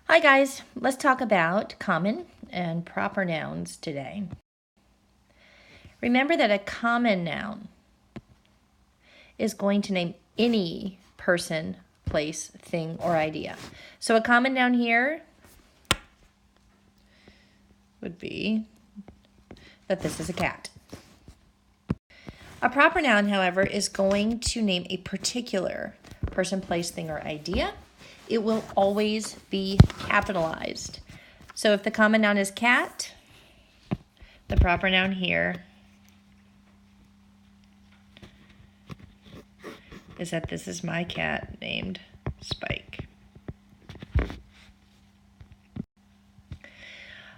Hi guys, let's talk about common and proper nouns today. Remember that a common noun is going to name any person, place, thing, or idea. So a common noun here would be that this is a cat. A proper noun, however, is going to name a particular person, place, thing, or idea. It will always be capitalized. So if the common noun is cat, the proper noun here is that this is my cat named Spike.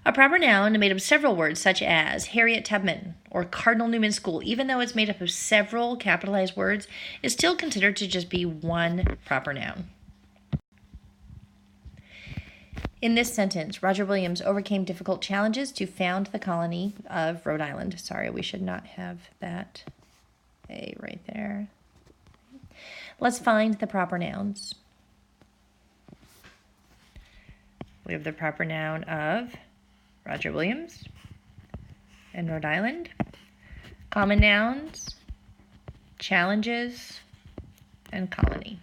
A proper noun made of several words such as Harriet Tubman or Cardinal Newman School, even though it's made up of several capitalized words, is still considered to just be one proper noun. In this sentence, Roger Williams overcame difficult challenges to found the colony of Rhode Island. Sorry, we should not have that A right there. Let's find the proper nouns. We have the proper noun of Roger Williams and Rhode Island. Common nouns, challenges, and colony.